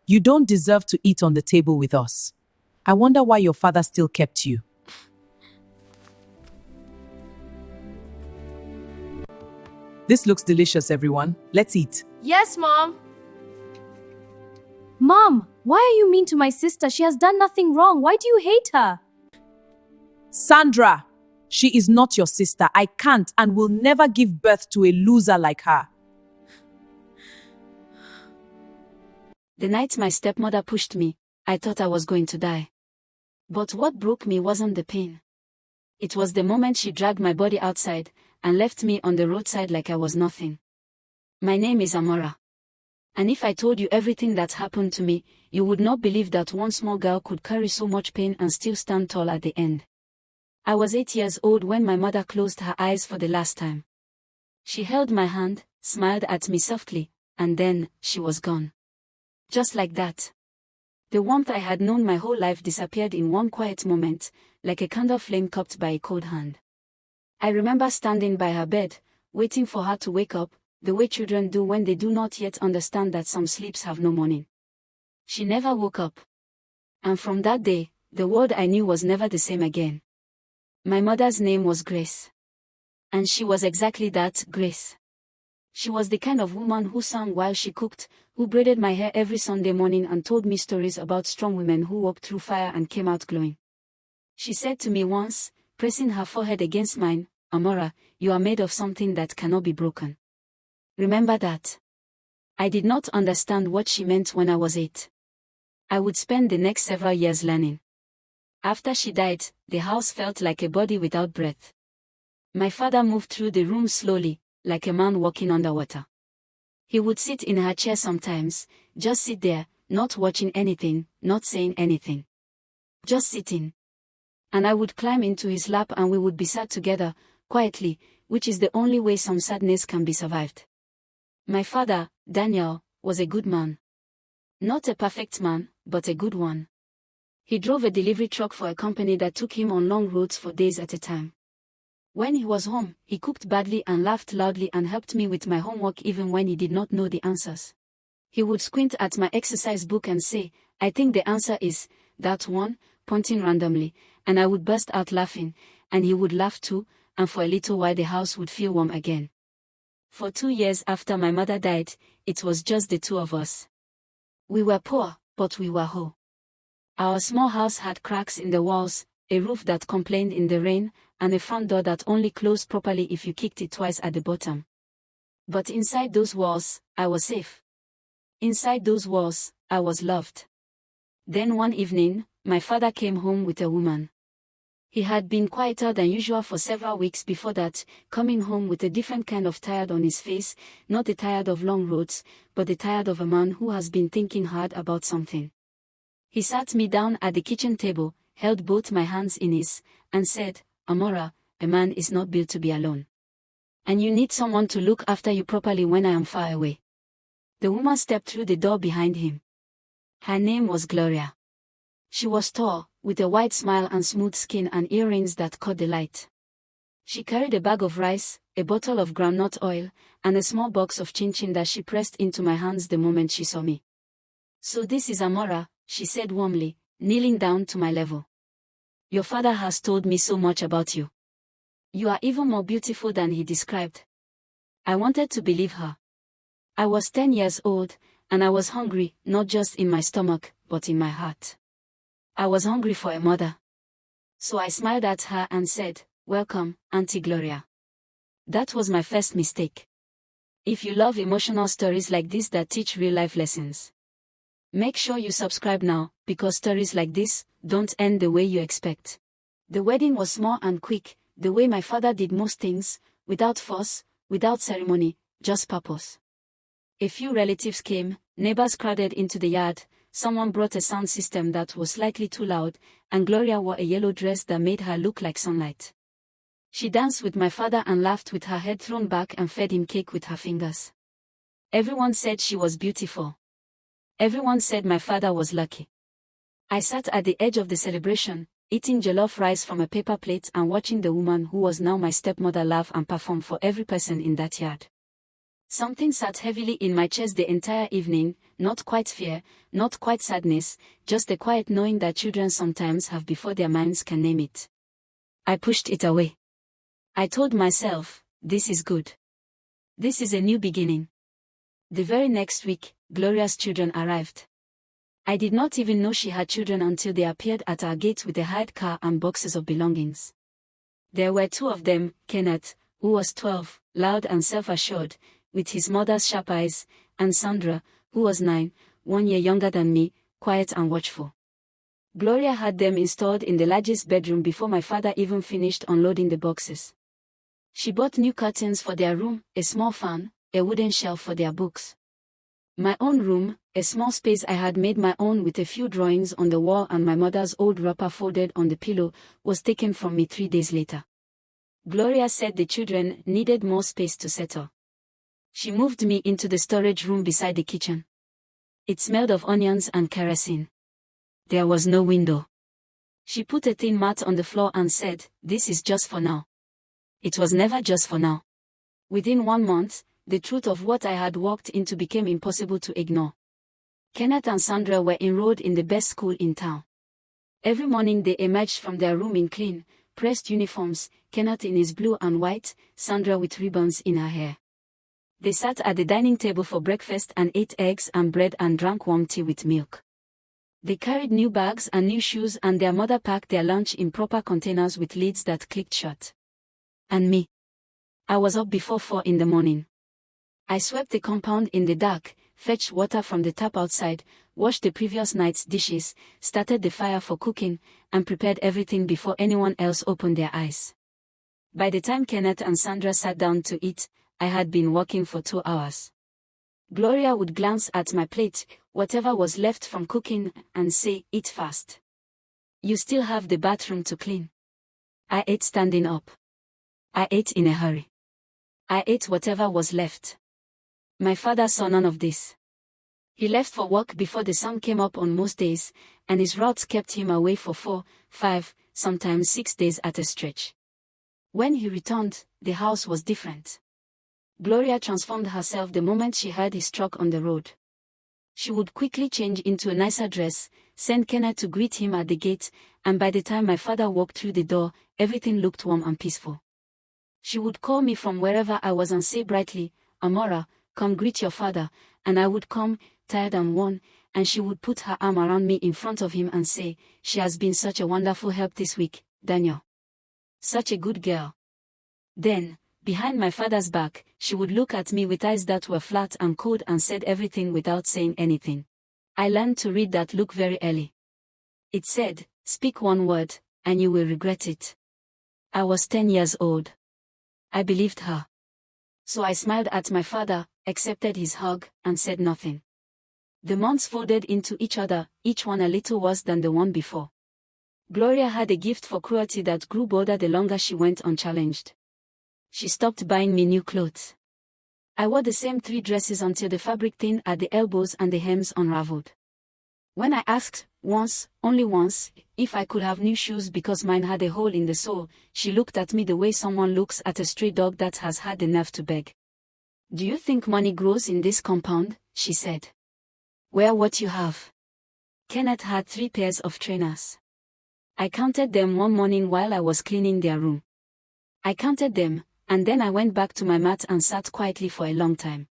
You don't deserve to eat on the table with us. I wonder why your father still kept you. This looks delicious, everyone. Let's eat. Yes, Mom. Mom, why are you mean to my sister? She has done nothing wrong. Why do you hate her? Sandra, she is not your sister. I can't and will never give birth to a loser like her. The night my stepmother pushed me, I thought I was going to die. But what broke me wasn't the pain. It was the moment she dragged my body outside and left me on the roadside like I was nothing. My name is Amara. And if I told you everything that happened to me, you would not believe that one small girl could carry so much pain and still stand tall at the end. I was 8 years old when my mother closed her eyes for the last time. She held my hand, smiled at me softly, and then she was gone. Just like that. The warmth I had known my whole life disappeared in one quiet moment, like a candle flame cupped by a cold hand. I remember standing by her bed, waiting for her to wake up, the way children do when they do not yet understand that some sleeps have no morning. She never woke up. And from that day, the world I knew was never the same again. My mother's name was Grace. And she was exactly that, Grace. She was the kind of woman who sang while she cooked, who braided my hair every Sunday morning and told me stories about strong women who walked through fire and came out glowing. She said to me once, pressing her forehead against mine, "Amara, you are made of something that cannot be broken." Remember that. I did not understand what she meant when I was 8. I would spend the next several years learning. After she died, the house felt like a body without breath. My father moved through the room slowly, like a man walking underwater. He would sit in her chair sometimes, just sit there, not watching anything, not saying anything. Just sitting. And I would climb into his lap and we would be sat together, quietly, which is the only way some sadness can be survived. My father, Daniel, was a good man. Not a perfect man, but a good one. He drove a delivery truck for a company that took him on long roads for days at a time. When he was home, he cooked badly and laughed loudly and helped me with my homework even when he did not know the answers. He would squint at my exercise book and say, "I think the answer is that one," pointing randomly, and I would burst out laughing, and he would laugh too, and for a little while the house would feel warm again. For 2 years after my mother died, it was just the two of us. We were poor, but we were whole. Our small house had cracks in the walls, a roof that complained in the rain, and a front door that only closed properly if you kicked it twice at the bottom. But inside those walls, I was safe. Inside those walls, I was loved. Then one evening, my father came home with a woman. He had been quieter than usual for several weeks before that, coming home with a different kind of tired on his face, not the tired of long roads, but the tired of a man who has been thinking hard about something. He sat me down at the kitchen table, held both my hands in his, and said, "Amara, a man is not built to be alone. And you need someone to look after you properly when I am far away." The woman stepped through the door behind him. Her name was Gloria. She was tall, with a wide smile and smooth skin and earrings that caught the light. She carried a bag of rice, a bottle of groundnut oil, and a small box of chin-chin that she pressed into my hands the moment she saw me. "So this is Amara," she said warmly, kneeling down to my level. "Your father has told me so much about you. You are even more beautiful than he described." I wanted to believe her. I was 10 years old, and I was hungry, not just in my stomach, but in my heart. I was hungry for a mother. So I smiled at her and said, "Welcome, Auntie Gloria." That was my first mistake. If you love emotional stories like this that teach real-life lessons, make sure you subscribe now, because stories like this don't end the way you expect. The wedding was small and quick, the way my father did most things, without fuss, without ceremony, just purpose. A few relatives came, neighbors crowded into the yard, someone brought a sound system that was slightly too loud, and Gloria wore a yellow dress that made her look like sunlight. She danced with my father and laughed with her head thrown back and fed him cake with her fingers. Everyone said she was beautiful. Everyone said my father was lucky. I sat at the edge of the celebration, eating jollof rice from a paper plate and watching the woman who was now my stepmother laugh and perform for every person in that yard. Something sat heavily in my chest the entire evening, not quite fear, not quite sadness, just the quiet knowing that children sometimes have before their minds can name it. I pushed it away. I told myself, this is good. This is a new beginning. The very next week, Gloria's children arrived. I did not even know she had children until they appeared at our gate with a hired car and boxes of belongings. There were two of them, Kenneth, who was 12, loud and self-assured, with his mother's sharp eyes, and Sandra, who was 9, 1 year younger than me, quiet and watchful. Gloria had them installed in the largest bedroom before my father even finished unloading the boxes. She bought new curtains for their room, a small fan, a wooden shelf for their books. My own room, a small space I had made my own with a few drawings on the wall and my mother's old wrapper folded on the pillow, was taken from me 3 days later. Gloria said the children needed more space to settle. She moved me into the storage room beside the kitchen. It smelled of onions and kerosene. There was no window. She put a thin mat on the floor and said, "This is just for now." It was never just for now. Within 1 month, the truth of what I had walked into became impossible to ignore. Kenneth and Sandra were enrolled in the best school in town. Every morning they emerged from their room in clean, pressed uniforms, Kenneth in his blue and white, Sandra with ribbons in her hair. They sat at the dining table for breakfast and ate eggs and bread and drank warm tea with milk. They carried new bags and new shoes, and their mother packed their lunch in proper containers with lids that clicked shut. And me. I was up before 4 in the morning. I swept the compound in the dark, fetched water from the tap outside, washed the previous night's dishes, started the fire for cooking, and prepared everything before anyone else opened their eyes. By the time Kenneth and Sandra sat down to eat, I had been working for 2 hours. Gloria would glance at my plate, whatever was left from cooking, and say, "Eat fast. You still have the bathroom to clean." I ate standing up. I ate in a hurry. I ate whatever was left. My father saw none of this. He left for work before the sun came up on most days, and his routes kept him away for 4, 5, sometimes 6 days at a stretch. When he returned, the house was different. Gloria transformed herself the moment she heard his truck on the road. She would quickly change into a nicer dress, send Kenneth to greet him at the gate, and by the time my father walked through the door, everything looked warm and peaceful. She would call me from wherever I was and say brightly, "Amara, come greet your father," and I would come, tired and worn, and she would put her arm around me in front of him and say, "She has been such a wonderful help this week, Daniel. Such a good girl." Then, behind my father's back, she would look at me with eyes that were flat and cold and said everything without saying anything. I learned to read that look very early. It said, "Speak one word, and you will regret it." I was 10 years old. I believed her. So I smiled at my father, accepted his hug, and said nothing. The months folded into each other, each one a little worse than the one before. Gloria had a gift for cruelty that grew bolder the longer she went unchallenged. She stopped buying me new clothes. I wore the same 3 dresses until the fabric thinned at the elbows and the hems unraveled. When I asked, once, only once, if I could have new shoes because mine had a hole in the sole, she looked at me the way someone looks at a stray dog that has had the nerve to beg. "Do you think money grows in this compound?" she said. "Wear what you have." Kenneth had 3 pairs of trainers. I counted them one morning while I was cleaning their room. I counted them, and then I went back to my mat and sat quietly for a long time.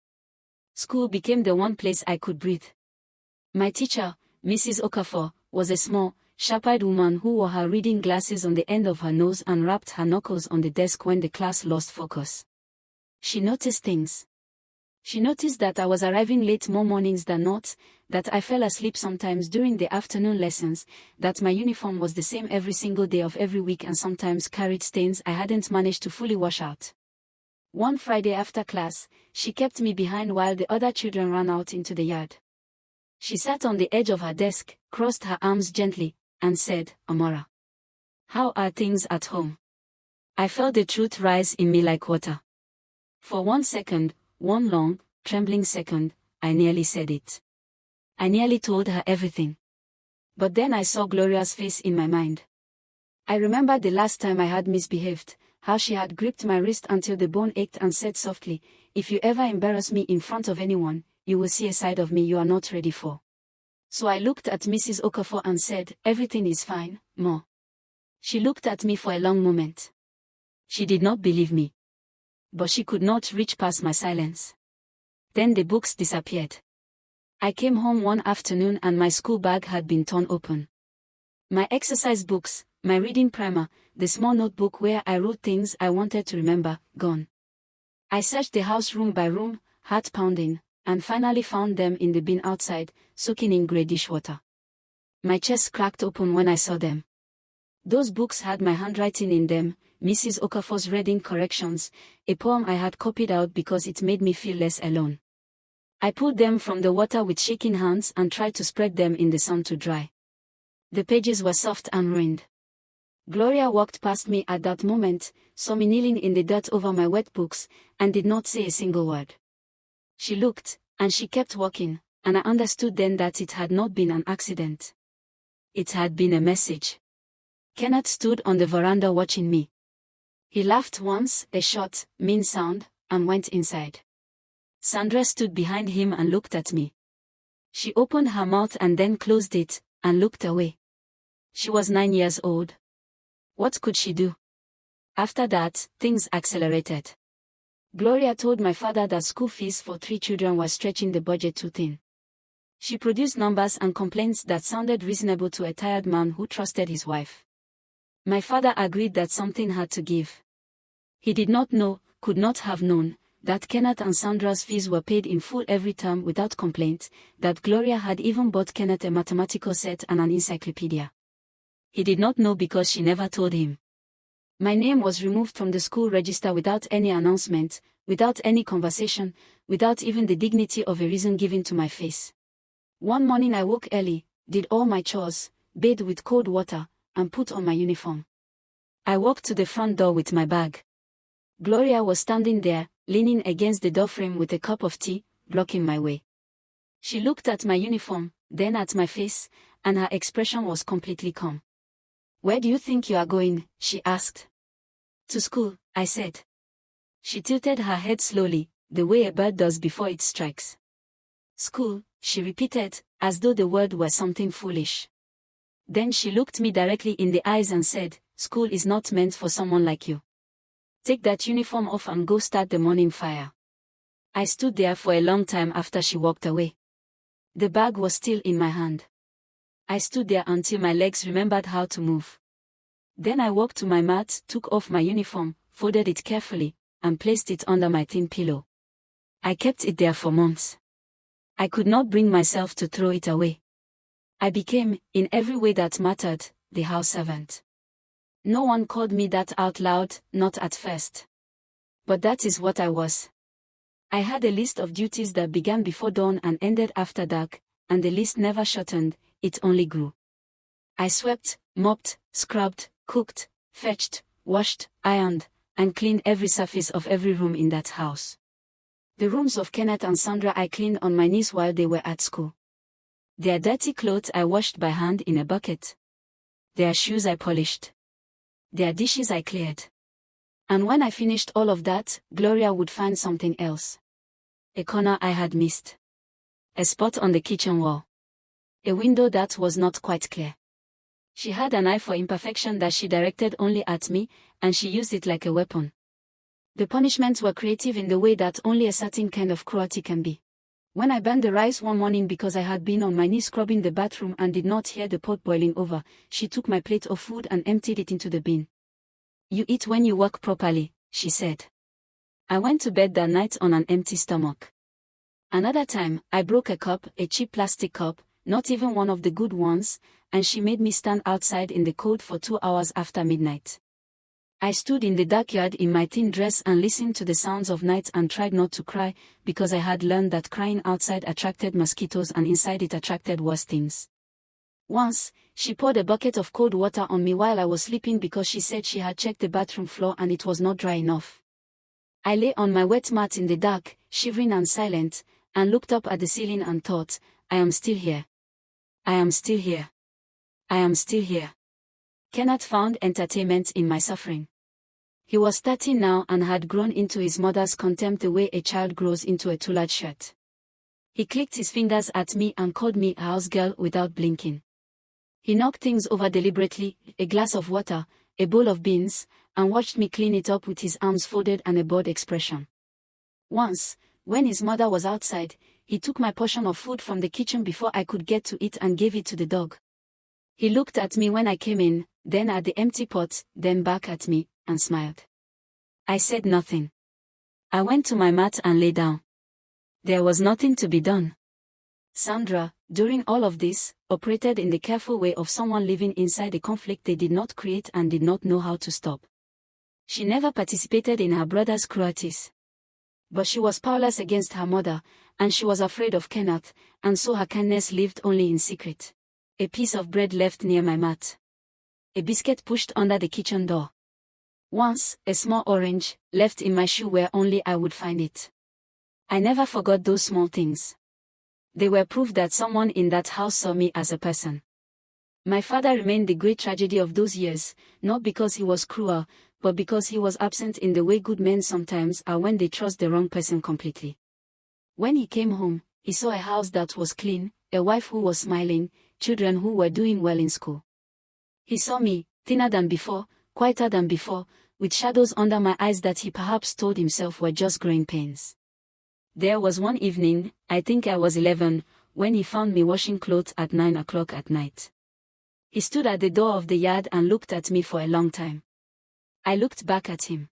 School became the one place I could breathe. My teacher, Mrs. Okafor, was a small, sharp-eyed woman who wore her reading glasses on the end of her nose and rapped her knuckles on the desk when the class lost focus. She noticed things. She noticed that I was arriving late more mornings than not, that I fell asleep sometimes during the afternoon lessons, that my uniform was the same every single day of every week and sometimes carried stains I hadn't managed to fully wash out. One Friday after class, she kept me behind while the other children ran out into the yard. She sat on the edge of her desk, crossed her arms gently, and said, "Amara, how are things at home?" I felt the truth rise in me like water. For 1 second, one long, trembling second, I nearly said it. I nearly told her everything. But then I saw Gloria's face in my mind. I remembered the last time I had misbehaved, how she had gripped my wrist until the bone ached and said softly, "If you ever embarrass me in front of anyone, you will see a side of me you are not ready for." So I looked at Mrs. Okafor and said, "Everything is fine, Ma." She looked at me for a long moment. She did not believe me. But she could not reach past my silence. Then the books disappeared. I came home one afternoon and my school bag had been torn open. My exercise books, my reading primer, the small notebook where I wrote things I wanted to remember, gone. I searched the house room by room, heart pounding, and finally found them in the bin outside, soaking in grey dishwater. My chest cracked open when I saw them. Those books had my handwriting in them, Mrs. Okafor's reading corrections, a poem I had copied out because it made me feel less alone. I pulled them from the water with shaking hands and tried to spread them in the sun to dry. The pages were soft and ruined. Gloria walked past me at that moment, saw me kneeling in the dirt over my wet books, and did not say a single word. She looked, and she kept walking, and I understood then that it had not been an accident. It had been a message. Kenneth stood on the veranda watching me. He laughed once, a short, mean sound, and went inside. Sandra stood behind him and looked at me. She opened her mouth and then closed it, and looked away. She was 9 years old. What could she do? After that, things accelerated. Gloria told my father that school fees for 3 children were stretching the budget too thin. She produced numbers and complaints that sounded reasonable to a tired man who trusted his wife. My father agreed that something had to give. He did not know, could not have known, that Kenneth and Sandra's fees were paid in full every term without complaint, that Gloria had even bought Kenneth a mathematical set and an encyclopedia. He did not know because she never told him. My name was removed from the school register without any announcement, without any conversation, without even the dignity of a reason given to my face. One morning I woke early, did all my chores, bathed with cold water, and put on my uniform. I walked to the front door with my bag. Gloria was standing there, leaning against the doorframe with a cup of tea, blocking my way. She looked at my uniform, then at my face, and her expression was completely calm. "Where do you think you are going?" she asked. "To school," I said. She tilted her head slowly, the way a bird does before it strikes. "School," she repeated, as though the word were something foolish. Then she looked me directly in the eyes and said, "School is not meant for someone like you. Take that uniform off and go start the morning fire." I stood there for a long time after she walked away. The bag was still in my hand. I stood there until my legs remembered how to move. Then I walked to my mat, took off my uniform, folded it carefully, and placed it under my thin pillow. I kept it there for months. I could not bring myself to throw it away. I became, in every way that mattered, the house servant. No one called me that out loud, not at first. But that is what I was. I had a list of duties that began before dawn and ended after dark, and the list never shortened, it only grew. I swept, mopped, scrubbed, cooked, fetched, washed, ironed, and cleaned every surface of every room in that house. The rooms of Kenneth and Sandra I cleaned on my knees while they were at school. Their dirty clothes I washed by hand in a bucket. Their shoes I polished. Their dishes I cleared. And when I finished all of that, Gloria would find something else. A corner I had missed. A spot on the kitchen wall. A window that was not quite clear. She had an eye for imperfection that she directed only at me, and she used it like a weapon. The punishments were creative in the way that only a certain kind of cruelty can be. When I burned the rice one morning because I had been on my knees scrubbing the bathroom and did not hear the pot boiling over, she took my plate of food and emptied it into the bin. "You eat when you work properly," she said. I went to bed that night on an empty stomach. Another time, I broke a cup, a cheap plastic cup, not even one of the good ones, and she made me stand outside in the cold for 2 hours after midnight. I stood in the dark yard in my thin dress and listened to the sounds of night and tried not to cry, because I had learned that crying outside attracted mosquitoes and inside it attracted worse things. Once, she poured a bucket of cold water on me while I was sleeping because she said she had checked the bathroom floor and it was not dry enough. I lay on my wet mat in the dark, shivering and silent, and looked up at the ceiling and thought, I am still here. I am still here. I am still here. Kenneth found entertainment in my suffering. He was 13 now and had grown into his mother's contempt the way a child grows into a tailored shirt. He clicked his fingers at me and called me a house girl without blinking. He knocked things over deliberately, a glass of water, a bowl of beans, and watched me clean it up with his arms folded and a bored expression. Once, when his mother was outside, he took my portion of food from the kitchen before I could get to it and gave it to the dog. He looked at me when I came in, then at the empty pot, then back at me, and smiled. I said nothing. I went to my mat and lay down. There was nothing to be done. Sandra, during all of this, operated in the careful way of someone living inside a conflict they did not create and did not know how to stop. She never participated in her brother's cruelties. But she was powerless against her mother, and she was afraid of Kenneth, and so her kindness lived only in secret. A piece of bread left near my mat. A biscuit pushed under the kitchen door. Once, a small orange, left in my shoe where only I would find it. I never forgot those small things. They were proof that someone in that house saw me as a person. My father remained the great tragedy of those years, not because he was cruel, but because he was absent in the way good men sometimes are when they trust the wrong person completely. When he came home, he saw a house that was clean, a wife who was smiling, children who were doing well in school. He saw me, thinner than before, quieter than before, with shadows under my eyes that he perhaps told himself were just growing pains. There was one evening, I think I was 11, when he found me washing clothes at 9 o'clock at night. He stood at the door of the yard and looked at me for a long time. I looked back at him.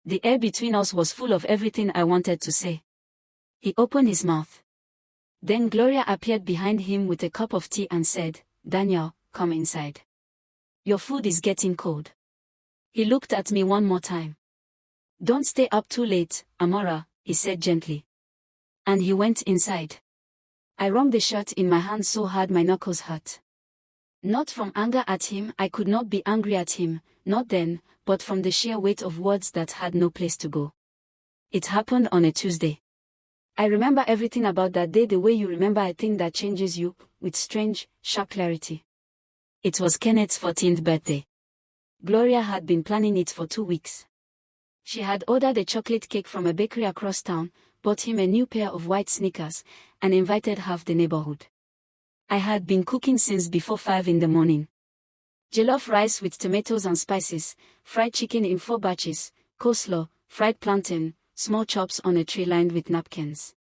The air between us was full of everything I wanted to say. He opened his mouth. Then Gloria appeared behind him with a cup of tea and said, "Daniel, come inside. Your food is getting cold." He looked at me one more time. "Don't stay up too late, Amara," he said gently. And he went inside. I wrung the shirt in my hand so hard my knuckles hurt. Not from anger at him, I could not be angry at him, not then, but from the sheer weight of words that had no place to go. It happened on a Tuesday. I remember everything about that day the way you remember a thing that changes you, with strange, sharp clarity. It was Kenneth's 14th birthday. Gloria had been planning it for 2 weeks. She had ordered a chocolate cake from a bakery across town, bought him a new pair of white sneakers, and invited half the neighborhood. I had been cooking since before 5 in the morning. Jollof rice with tomatoes and spices, fried chicken in 4 batches, coleslaw, fried plantain, small chops on a tray lined with napkins.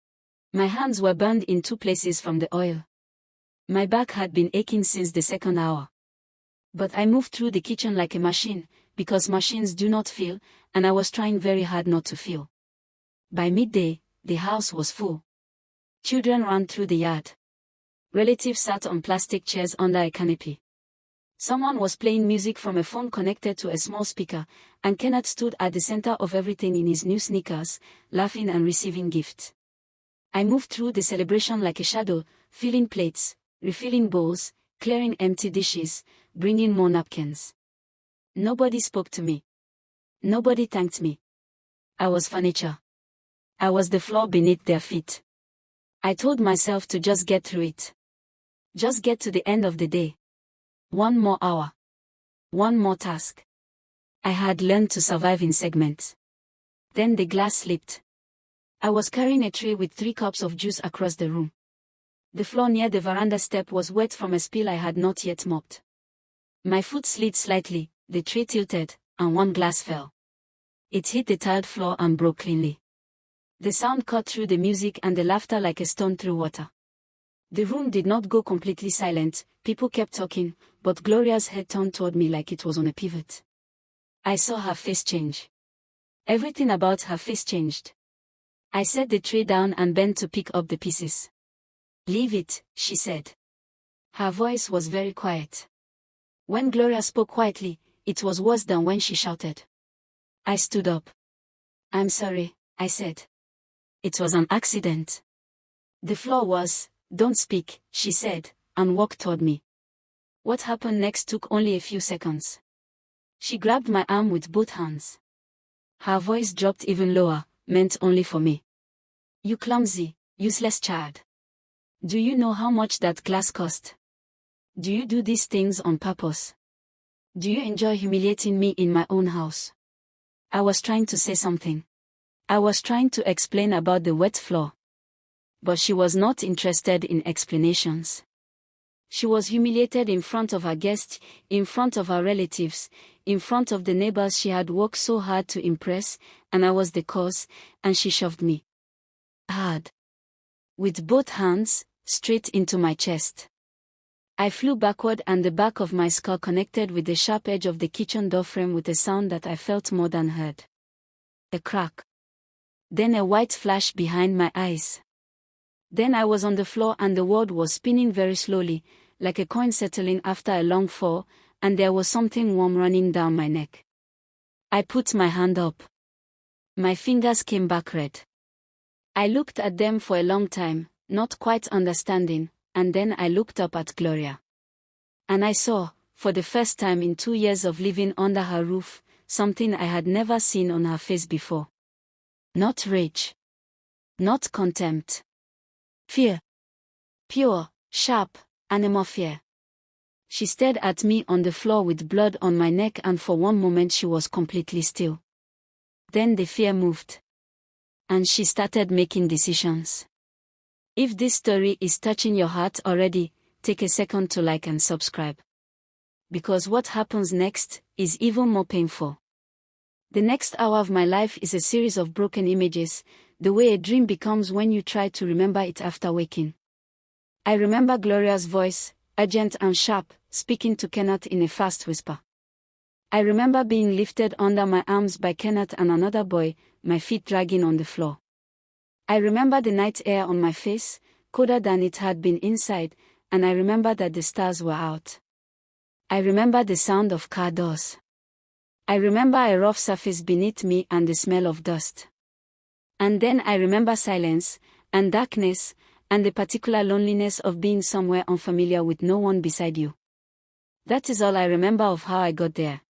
My hands were burned in 2 places from the oil. My back had been aching since the 2nd hour. But I moved through the kitchen like a machine, because machines do not feel, and I was trying very hard not to feel. By midday, the house was full. Children ran through the yard. Relatives sat on plastic chairs under a canopy. Someone was playing music from a phone connected to a small speaker, and Kenneth stood at the center of everything in his new sneakers, laughing and receiving gifts. I moved through the celebration like a shadow, filling plates, refilling bowls, clearing empty dishes, bringing more napkins. Nobody spoke to me. Nobody thanked me. I was furniture. I was the floor beneath their feet. I told myself to just get through it. Just get to the end of the day. 1 more hour. 1 more task. I had learned to survive in segments. Then the glass slipped. I was carrying a tray with 3 cups of juice across the room. The floor near the veranda step was wet from a spill I had not yet mopped. My foot slid slightly, the tray tilted, and 1 glass fell. It hit the tiled floor and broke cleanly. The sound cut through the music and the laughter like a stone through water. The room did not go completely silent, people kept talking, but Gloria's head turned toward me like it was on a pivot. I saw her face change. Everything about her face changed. I set the tray down and bent to pick up the pieces. "Leave it," she said. Her voice was very quiet. When Gloria spoke quietly, it was worse than when she shouted. I stood up. "I'm sorry," I said. "It was an accident." The floor was, "Don't speak," she said, and walked toward me. What happened next took only a few seconds. She grabbed my arm with both hands. Her voice dropped even lower, meant only for me. "You clumsy, useless child. Do you know how much that glass cost? Do you do these things on purpose? Do you enjoy humiliating me in my own house? I was trying to say something. I was trying to explain about the wet floor. But she was not interested in explanations. She was humiliated in front of her guests, in front of her relatives, in front of the neighbors she had worked so hard to impress, and I was the cause, and she shoved me hard, with both hands, straight into my chest. I flew backward and the back of my skull connected with the sharp edge of the kitchen door frame with a sound that I felt more than heard. A crack. Then a white flash behind my eyes. Then I was on the floor and the world was spinning very slowly, like a coin settling after a long fall, and there was something warm running down my neck. I put my hand up. My fingers came back red. I looked at them for a long time, not quite understanding, and then I looked up at Gloria. And I saw, for the first time in 2 years of living under her roof, something I had never seen on her face before. Not rage. Not contempt. Fear. Pure, sharp, animal fear. She stared at me on the floor with blood on my neck, and for one moment she was completely still. Then the fear moved. And she started making decisions. If this story is touching your heart already, take a second to like and subscribe. Because what happens next is even more painful. The next hour of my life is a series of broken images, the way a dream becomes when you try to remember it after waking. I remember Gloria's voice, urgent and sharp, speaking to Kenneth in a fast whisper. I remember being lifted under my arms by Kenneth and another boy, my feet dragging on the floor. I remember the night air on my face, colder than it had been inside, and I remember that the stars were out. I remember the sound of car doors. I remember a rough surface beneath me and the smell of dust. And then I remember silence, and darkness, and the particular loneliness of being somewhere unfamiliar with no one beside you. That is all I remember of how I got there.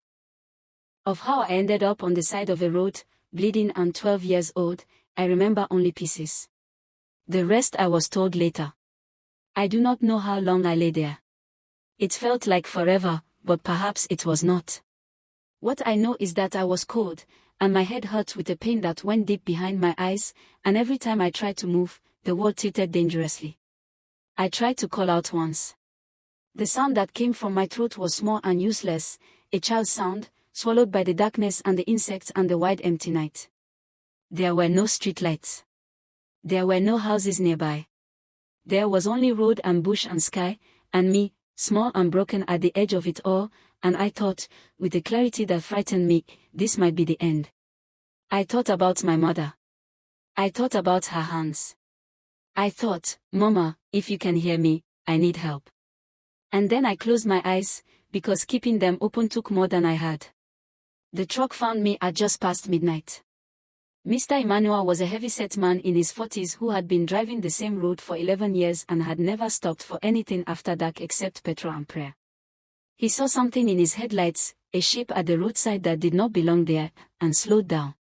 Of how I ended up on the side of a road, bleeding and 12 years old, I remember only pieces. The rest I was told later. I do not know how long I lay there. It felt like forever, but perhaps it was not. What I know is that I was cold, and my head hurt with a pain that went deep behind my eyes, and every time I tried to move, the world tilted dangerously. I tried to call out once. The sound that came from my throat was small and useless, a child's sound, swallowed by the darkness and the insects and the wide empty night. There were no streetlights. There were no houses nearby. There was only road and bush and sky, and me, small and broken at the edge of it all, and I thought, with a clarity that frightened me, this might be the end. I thought about my mother. I thought about her hands. I thought, Mama, if you can hear me, I need help. And then I closed my eyes, because keeping them open took more than I had. The truck found me at just past midnight. Mr. Emmanuel was a heavy-set man in his 40s who had been driving the same road for 11 years and had never stopped for anything after dark except petrol and prayer. He saw something in his headlights, a shape at the roadside that did not belong there, and slowed down.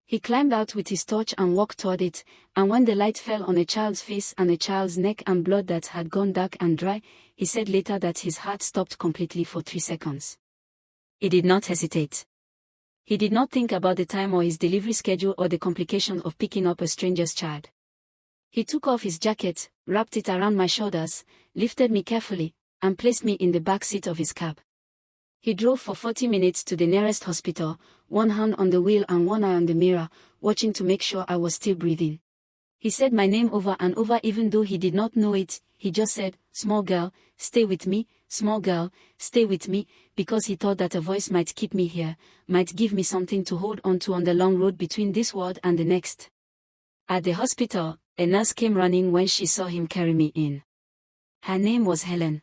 He climbed out with his torch and walked toward it, and when the light fell on a child's face and a child's neck and blood that had gone dark and dry, he said later that his heart stopped completely for 3 seconds. He did not hesitate. He did not think about the time or his delivery schedule or the complication of picking up a stranger's child. He took off his jacket, wrapped it around my shoulders, lifted me carefully, and placed me in the back seat of his cab. He drove for 40 minutes to the nearest hospital, one hand on the wheel and one eye on the mirror, watching to make sure I was still breathing. He said my name over and over even though he did not know it. He just said, "Small girl, stay with me, small girl, stay with me," because he thought that a voice might keep me here, might give me something to hold on to on the long road between this world and the next. At the hospital, a nurse came running when she saw him carry me in. Her name was Helen.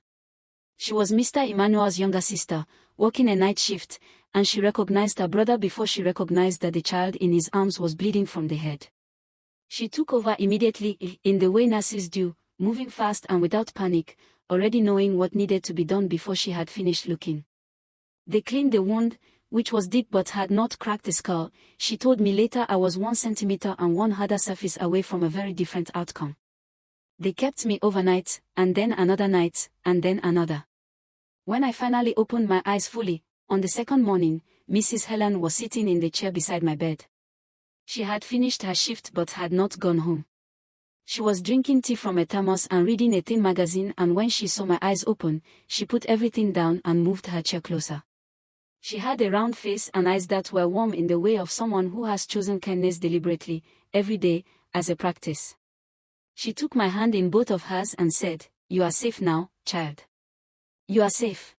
She was Mr. Emmanuel's younger sister, working a night shift, and she recognized her brother before she recognized that the child in his arms was bleeding from the head. She took over immediately, in the way nurses do, moving fast and without panic, already knowing what needed to be done before she had finished looking. They cleaned the wound, which was deep but had not cracked the skull. She told me later I was 1 centimeter and one harder surface away from a very different outcome. They kept me overnight, and then another night, and then another. When I finally opened my eyes fully, on the second morning, Mrs. Helen was sitting in the chair beside my bed. She had finished her shift but had not gone home. She was drinking tea from a thermos and reading a thin magazine, and when she saw my eyes open, she put everything down and moved her chair closer. She had a round face and eyes that were warm in the way of someone who has chosen kindness deliberately, every day, as a practice. She took my hand in both of hers and said, "You are safe now, child. You are safe."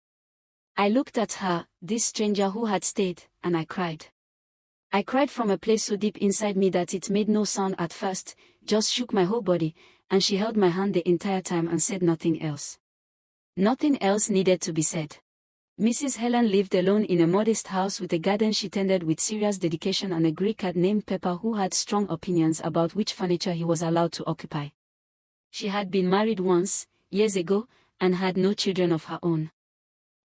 I looked at her, this stranger who had stayed, and I cried. I cried from a place so deep inside me that it made no sound at first, just shook my whole body, and she held my hand the entire time and said nothing else. Nothing else needed to be said. Mrs. Helen lived alone in a modest house with a garden she tended with serious dedication and a grey cat named Pepper who had strong opinions about which furniture he was allowed to occupy. She had been married once, years ago, and had no children of her own.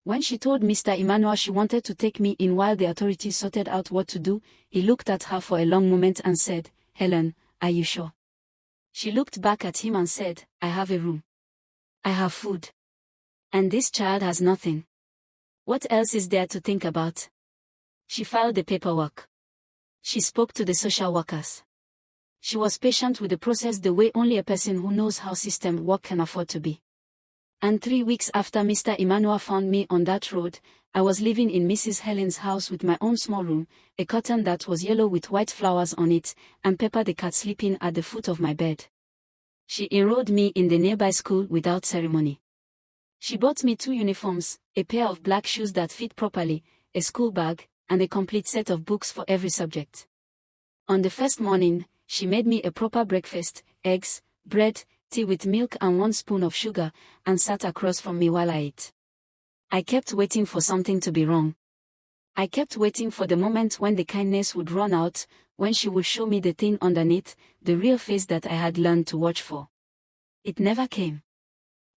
When she told Mr. Emmanuel she wanted to take me in while the authorities sorted out what to do, he looked at her for a long moment and said, "Helen, are you sure?" She looked back at him and said, "I have a room. I have food. And this child has nothing. What else is there to think about?" She filed the paperwork. She spoke to the social workers. She was patient with the process the way only a person who knows how systems work can afford to be. And 3 weeks after Mr. Emmanuel found me on that road, I was living in Mrs. Helen's house with my own small room, a curtain that was yellow with white flowers on it, and Pepper the cat sleeping at the foot of my bed. She enrolled me in the nearby school without ceremony. She bought me 2 uniforms, a pair of black shoes that fit properly, a school bag, and a complete set of books for every subject. On the first morning, she made me a proper breakfast, eggs, bread, tea with milk and 1 spoon of sugar, and sat across from me while I ate. I kept waiting for something to be wrong. I kept waiting for the moment when the kindness would run out, when she would show me the thing underneath, the real face that I had learned to watch for. It never came.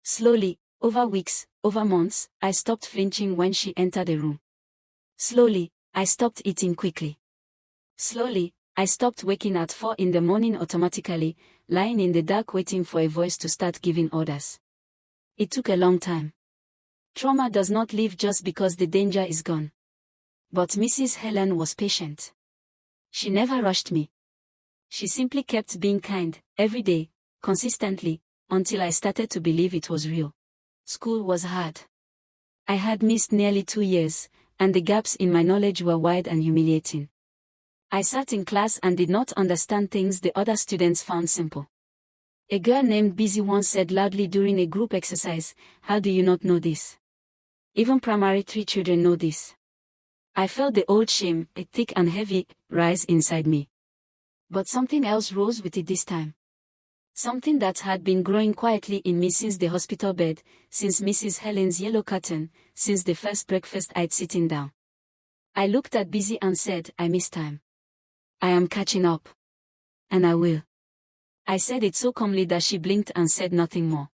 Slowly, over weeks, over months, I stopped flinching when she entered the room. Slowly, I stopped eating quickly. Slowly, I stopped waking at 4 in the morning automatically, lying in the dark waiting for a voice to start giving orders. It took a long time. Trauma does not leave just because the danger is gone. But Mrs. Helen was patient. She never rushed me. She simply kept being kind, every day, consistently, until I started to believe it was real. School was hard. I had missed nearly 2 years, and the gaps in my knowledge were wide and humiliating. I sat in class and did not understand things the other students found simple. A girl named Busy once said loudly during a group exercise, "How do you not know this? Even primary 3 children know this." I felt the old shame, a thick and heavy, rise inside me. But something else rose with it this time. Something that had been growing quietly in me since the hospital bed, since Mrs. Helen's yellow curtain, since the first breakfast I'd sitting down. I looked at Busy and said, "I miss time. I am catching up. And I will." I said it so calmly that she blinked and said nothing more.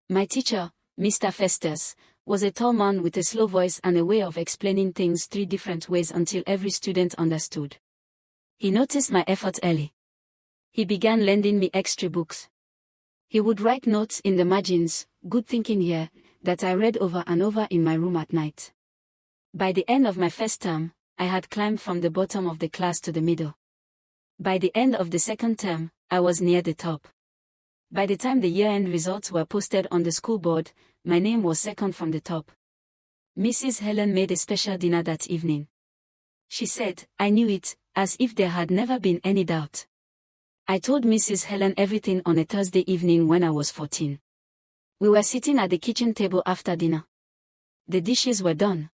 My teacher, Mr. Festus, was a tall man with a slow voice and a way of explaining things 3 different ways until every student understood. He noticed my effort early. He began lending me extra books. He would write notes in the margins, "Good thinking here," that I read over and over in my room at night. By the end of my first term, I had climbed from the bottom of the class to the middle. By the end of the second term, I was near the top. By the time the year-end results were posted on the school board, my name was second from the top. Mrs. Helen made a special dinner that evening. She said, "I knew it," as if there had never been any doubt. I told Mrs. Helen everything on a Thursday evening when I was 14. We were sitting at the kitchen table after dinner. The dishes were done.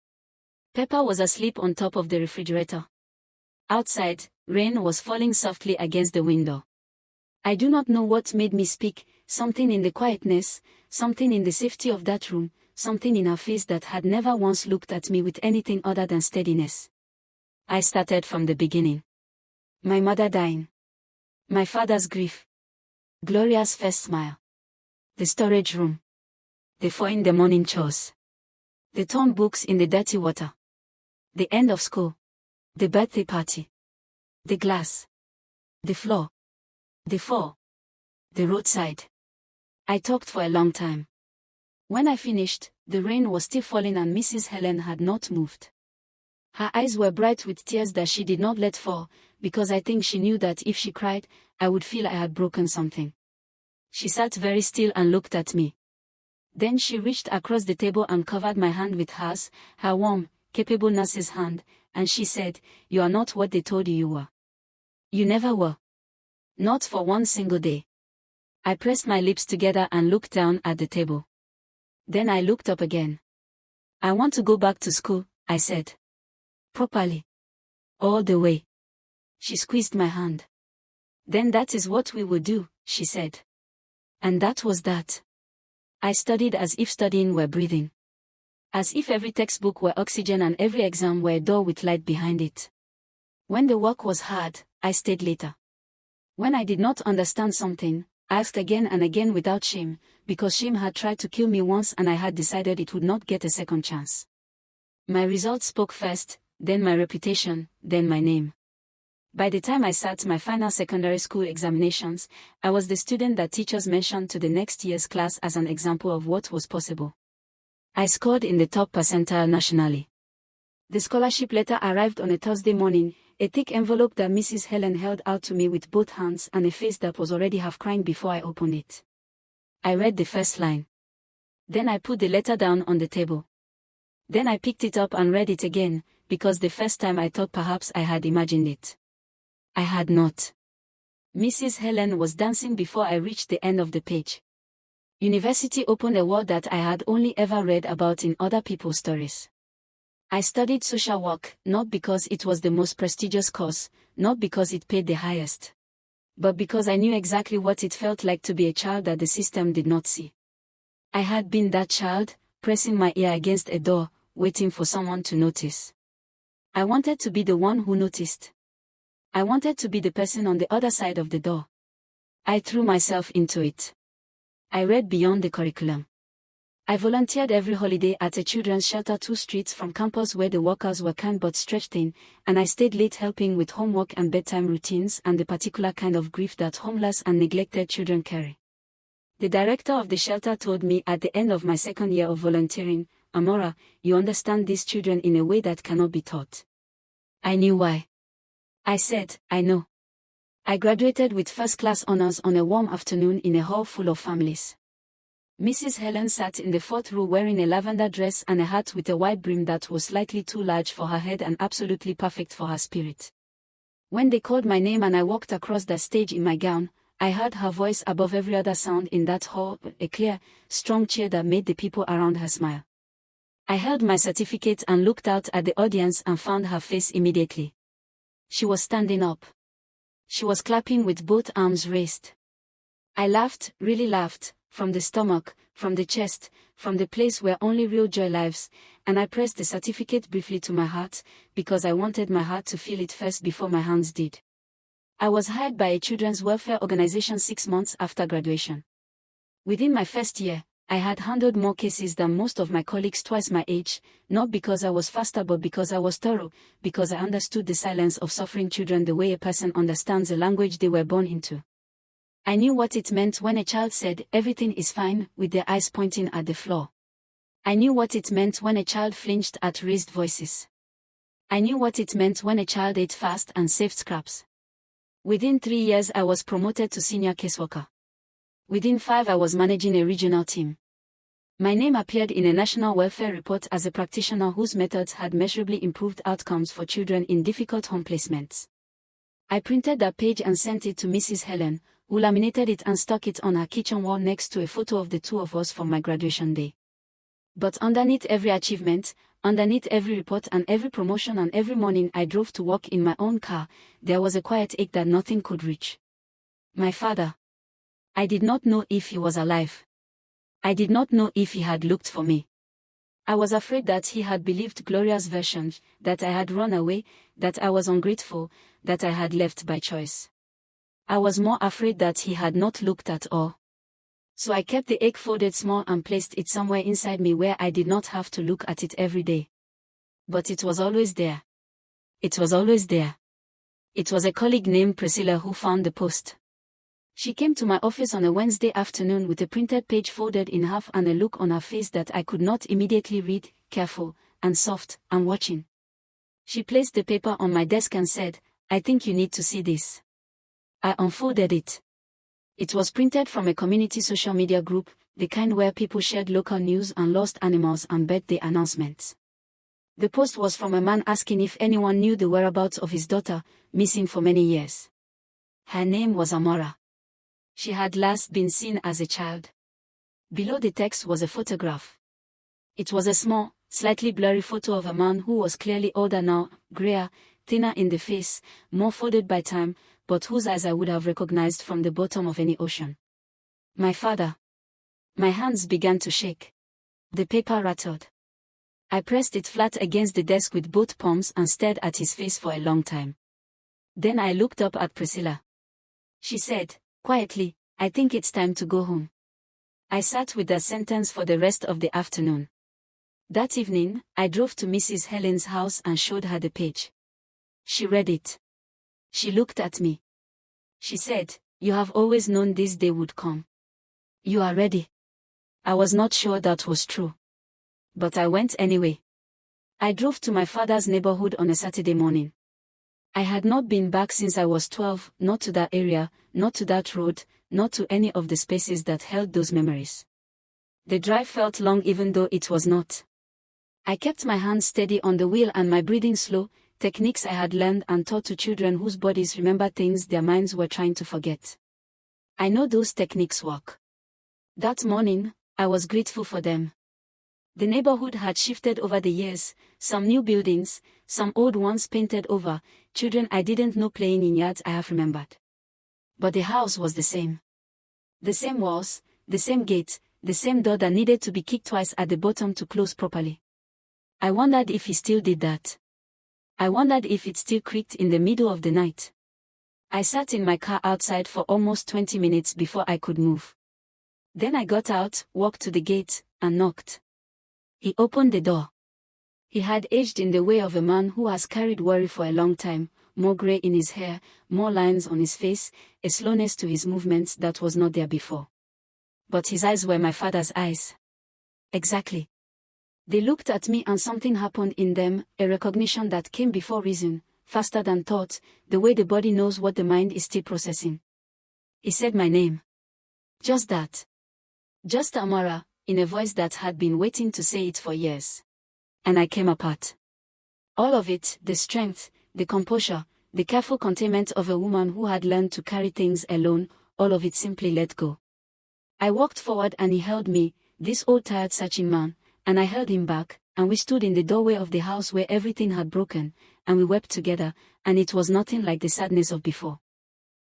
Pepper was asleep on top of the refrigerator. Outside, rain was falling softly against the window. I do not know what made me speak, something in the quietness, something in the safety of that room, something in her face that had never once looked at me with anything other than steadiness. I started from the beginning. My mother dying. My father's grief. Gloria's first smile. The storage room. The 4 in the morning chores. The torn books in the dirty water. The end of school. The birthday party. The glass. The floor. The fall. The roadside. I talked for a long time. When I finished, the rain was still falling and Mrs. Helen had not moved. Her eyes were bright with tears that she did not let fall, because I think she knew that if she cried, I would feel I had broken something. She sat very still and looked at me. Then she reached across the table and covered my hand with hers, her warm, capable nurse's hand, and she said, "You are not what they told you were. You never were. Not for one single day." I pressed my lips together and looked down at the table. Then I looked up again. "I want to go back to school," I said. "Properly. All the way." She squeezed my hand. "Then that is what we will do," she said. And that was that. I studied as if studying were breathing. As if every textbook were oxygen and every exam were a door with light behind it. When the work was hard, I stayed later. When I did not understand something, I asked again and again without shame, because shame had tried to kill me once and I had decided it would not get a second chance. My results spoke first, then my reputation, then my name. By the time I sat my final secondary school examinations, I was the student that teachers mentioned to the next year's class as an example of what was possible. I scored in the top percentile nationally. The scholarship letter arrived on a Thursday morning, a thick envelope that Mrs. Helen held out to me with both hands and a face that was already half crying before I opened it. I read the first line. Then I put the letter down on the table. Then I picked it up and read it again, because the first time I thought perhaps I had imagined it. I had not. Mrs. Helen was dancing before I reached the end of the page. University opened a world that I had only ever read about in other people's stories. I studied social work, not because it was the most prestigious course, not because it paid the highest, but because I knew exactly what it felt like to be a child that the system did not see. I had been that child, pressing my ear against a door, waiting for someone to notice. I wanted to be the one who noticed. I wanted to be the person on the other side of the door. I threw myself into it. I read beyond the curriculum. I volunteered every holiday at a children's shelter 2 streets from campus where the workers were kind but stretched thin, and I stayed late helping with homework and bedtime routines and the particular kind of grief that homeless and neglected children carry. The director of the shelter told me at the end of my second year of volunteering, "Amara, you understand these children in a way that cannot be taught." I knew why. I said, "I know." I graduated with first-class honors on a warm afternoon in a hall full of families. Mrs. Helen sat in the 4th row wearing a lavender dress and a hat with a wide brim that was slightly too large for her head and absolutely perfect for her spirit. When they called my name and I walked across the stage in my gown, I heard her voice above every other sound in that hall, a clear, strong cheer that made the people around her smile. I held my certificate and looked out at the audience and found her face immediately. She was standing up. She was clapping with both arms raised. I laughed, really laughed, from the stomach, from the chest, from the place where only real joy lives, and I pressed the certificate briefly to my heart, because I wanted my heart to feel it first before my hands did. I was hired by a children's welfare organization 6 months after graduation. Within my first year, I had handled more cases than most of my colleagues twice my age, not because I was faster but because I was thorough, because I understood the silence of suffering children the way a person understands the language they were born into. I knew what it meant when a child said, "Everything is fine," with their eyes pointing at the floor. I knew what it meant when a child flinched at raised voices. I knew what it meant when a child ate fast and saved scraps. Within 3 years I was promoted to senior caseworker. Within 5 I was managing a regional team. My name appeared in a national welfare report as a practitioner whose methods had measurably improved outcomes for children in difficult home placements. I printed that page and sent it to Mrs. Helen, who laminated it and stuck it on her kitchen wall next to a photo of the 2 of us from my graduation day. But underneath every achievement, underneath every report and every promotion and every morning I drove to work in my own car, there was a quiet ache that nothing could reach. My father. I did not know if he was alive. I did not know if he had looked for me. I was afraid that he had believed Gloria's version, that I had run away, that I was ungrateful, that I had left by choice. I was more afraid that he had not looked at all. So I kept the ache folded small and placed it somewhere inside me where I did not have to look at it every day. But it was always there. It was always there. It was a colleague named Priscilla who found the post. She came to my office on a Wednesday afternoon with a printed page folded in half and a look on her face that I could not immediately read, careful, and soft, and watching. She placed the paper on my desk and said, "I think you need to see this." I unfolded it. It was printed from a community social media group, the kind where people shared local news and lost animals and birthday announcements. The post was from a man asking if anyone knew the whereabouts of his daughter, missing for many years. Her name was Amara. She had last been seen as a child. Below the text was a photograph. It was a small, slightly blurry photo of a man who was clearly older now, grayer, thinner in the face, more folded by time, but whose eyes I would have recognized from the bottom of any ocean. My father. My hands began to shake. The paper rattled. I pressed it flat against the desk with both palms and stared at his face for a long time. Then I looked up at Priscilla. She said, quietly, "I think it's time to go home." I sat with that sentence for the rest of the afternoon. That evening, I drove to Mrs. Helen's house and showed her the page. She read it. She looked at me. She said, "You have always known this day would come. You are ready." I was not sure that was true. But I went anyway. I drove to my father's neighborhood on a Saturday morning. I had not been back since I was 12, not to that area, not to that road, not to any of the spaces that held those memories. The drive felt long even though it was not. I kept my hands steady on the wheel and my breathing slow, techniques I had learned and taught to children whose bodies remember things their minds were trying to forget. I know those techniques work. That morning, I was grateful for them. The neighborhood had shifted over the years, some new buildings, some old ones painted over, children I didn't know playing in yards I have remembered. But the house was the same. The same walls, the same gate, the same door that needed to be kicked twice at the bottom to close properly. I wondered if he still did that. I wondered if it still creaked in the middle of the night. I sat in my car outside for almost 20 minutes before I could move. Then I got out, walked to the gate, and knocked. He opened the door. He had aged in the way of a man who has carried worry for a long time, more gray in his hair, more lines on his face, a slowness to his movements that was not there before. But his eyes were my father's eyes. Exactly. They looked at me and something happened in them, a recognition that came before reason, faster than thought, the way the body knows what the mind is still processing. He said my name. Just that. Just Amara, in a voice that had been waiting to say it for years. And I came apart. All of it, the strength, the composure, the careful containment of a woman who had learned to carry things alone, all of it simply let go. I walked forward and he held me, this old tired searching man, and I held him back, and we stood in the doorway of the house where everything had broken, and we wept together, and it was nothing like the sadness of before.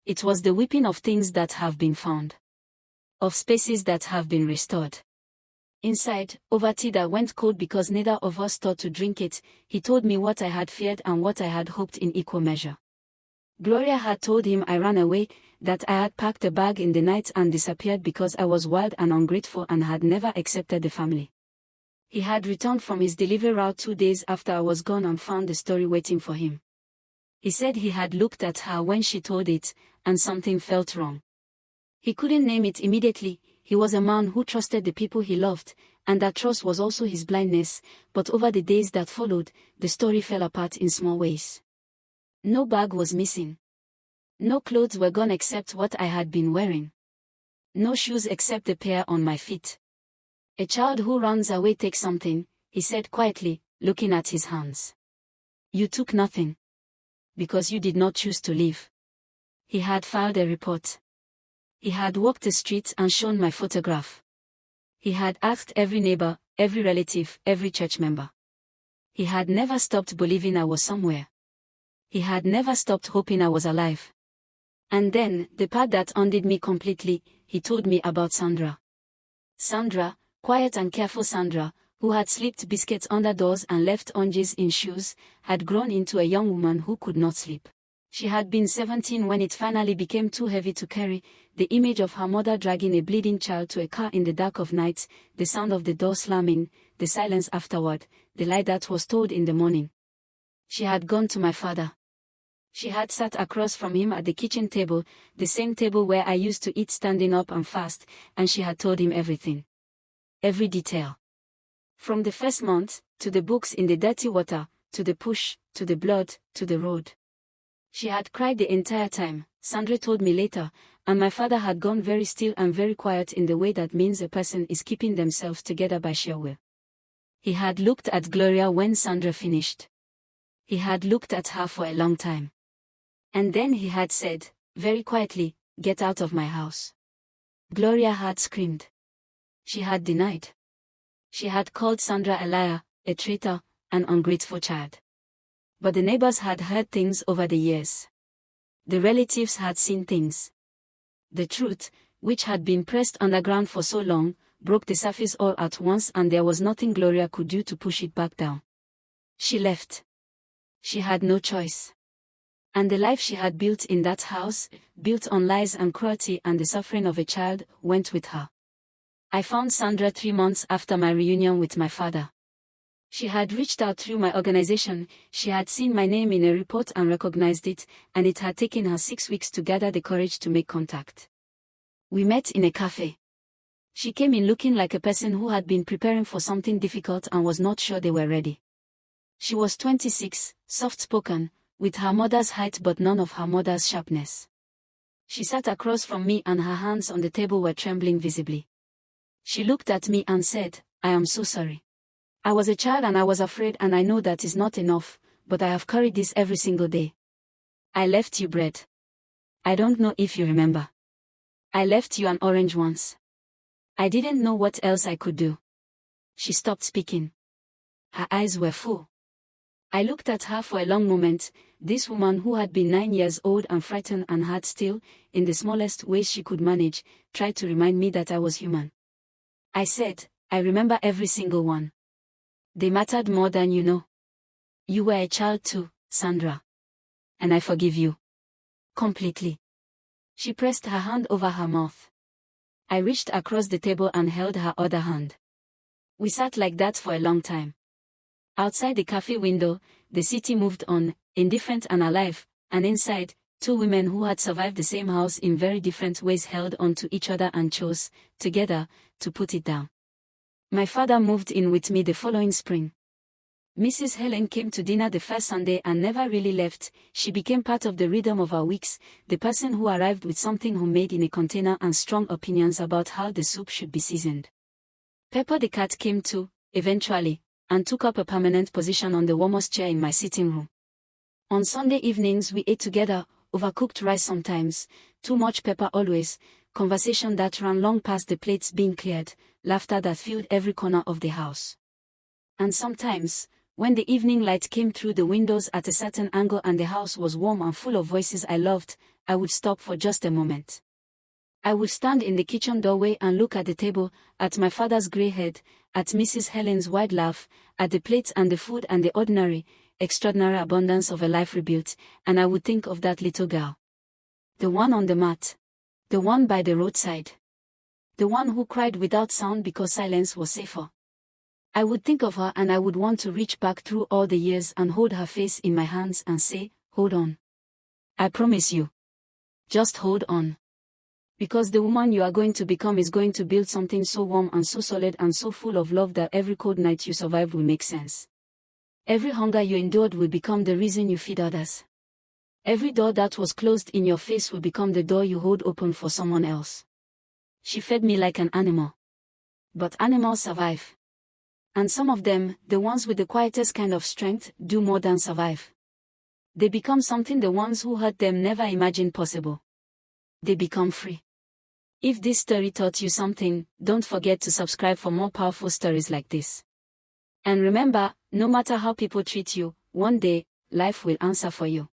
It was the weeping of things that have been found. Of spaces that have been restored. Inside, over tea that went cold because neither of us thought to drink it, he told me what I had feared and what I had hoped in equal measure. Gloria had told him I ran away, that I had packed a bag in the night and disappeared because I was wild and ungrateful and had never accepted the family. He had returned from his delivery route 2 days after I was gone and found the story waiting for him. He said he had looked at her when she told it, and something felt wrong. He couldn't name it immediately. He was a man who trusted the people he loved, and that trust was also his blindness, but over the days that followed, the story fell apart in small ways. No bag was missing. No clothes were gone except what I had been wearing. No shoes except the pair on my feet. A child who runs away takes something, he said quietly, looking at his hands. You took nothing. Because you did not choose to leave. He had filed a report. He had walked the streets and shown my photograph. He had asked every neighbor, every relative, every church member. He had never stopped believing I was somewhere. He had never stopped hoping I was alive. And then, the part that undid me completely, he told me about Sandra. Sandra, quiet and careful Sandra, who had slipped biscuits under doors and left oranges in shoes, had grown into a young woman who could not sleep. She had been 17 when it finally became too heavy to carry, the image of her mother dragging a bleeding child to a car in the dark of night, the sound of the door slamming, the silence afterward, the lie that was told in the morning. She had gone to my father. She had sat across from him at the kitchen table, the same table where I used to eat standing up and fast, and she had told him everything. Every detail. From the first month, to the books in the dirty water, to the push, to the blood, to the road. She had cried the entire time, Sandra told me later, and my father had gone very still and very quiet in the way that means a person is keeping themselves together by sheer will. He had looked at Gloria when Sandra finished. He had looked at her for a long time. And then he had said, very quietly, "Get out of my house." Gloria had screamed. She had denied. She had called Sandra a liar, a traitor, an ungrateful child. But the neighbors had heard things over the years. The relatives had seen things. The truth, which had been pressed underground for so long, broke the surface all at once, and there was nothing Gloria could do to push it back down. She left. She had no choice. And the life she had built in that house, built on lies and cruelty and the suffering of a child, went with her. I found Sandra 3 months after my reunion with my father. She had reached out through my organization, she had seen my name in a report and recognized it, and it had taken her 6 weeks to gather the courage to make contact. We met in a cafe. She came in looking like a person who had been preparing for something difficult and was not sure they were ready. She was 26, soft-spoken, with her mother's height but none of her mother's sharpness. She sat across from me and her hands on the table were trembling visibly. She looked at me and said, "I am so sorry. I was a child and I was afraid, and I know that is not enough, but I have carried this every single day. I left you bread. I don't know if you remember. I left you an orange once. I didn't know what else I could do." She stopped speaking. Her eyes were full. I looked at her for a long moment, this woman who had been 9 years old and frightened and had still, in the smallest ways she could manage, tried to remind me that I was human. I said, "I remember every single one. They mattered more than you know. You were a child too, Sandra. And I forgive you. Completely." She pressed her hand over her mouth. I reached across the table and held her other hand. We sat like that for a long time. Outside the cafe window, the city moved on, indifferent and alive, and inside, 2 women who had survived the same house in very different ways held on to each other and chose, together, to put it down. My father moved in with me the following spring. Mrs. Helen came to dinner the first Sunday and never really left. She became part of the rhythm of our weeks, the person who arrived with something homemade in a container and strong opinions about how the soup should be seasoned. Pepper the cat came too, eventually, and took up a permanent position on the warmest chair in my sitting room. On Sunday evenings we ate together, overcooked rice sometimes, too much pepper always, conversation that ran long past the plates being cleared, laughter that filled every corner of the house. And sometimes, when the evening light came through the windows at a certain angle and the house was warm and full of voices I loved, I would stop for just a moment. I would stand in the kitchen doorway and look at the table, at my father's grey head, at Mrs. Helen's wide laugh, at the plates and the food and the ordinary, extraordinary abundance of a life rebuilt, and I would think of that little girl. The one on the mat. The one by the roadside. The one who cried without sound because silence was safer. I would think of her and I would want to reach back through all the years and hold her face in my hands and say, "Hold on. I promise you. Just hold on. Because the woman you are going to become is going to build something so warm and so solid and so full of love that every cold night you survived will make sense. Every hunger you endured will become the reason you feed others. Every door that was closed in your face will become the door you hold open for someone else." She fed me like an animal. But animals survive. And some of them, the ones with the quietest kind of strength, do more than survive. They become something the ones who hurt them never imagined possible. They become free. If this story taught you something, don't forget to subscribe for more powerful stories like this. And remember, no matter how people treat you, one day, life will answer for you.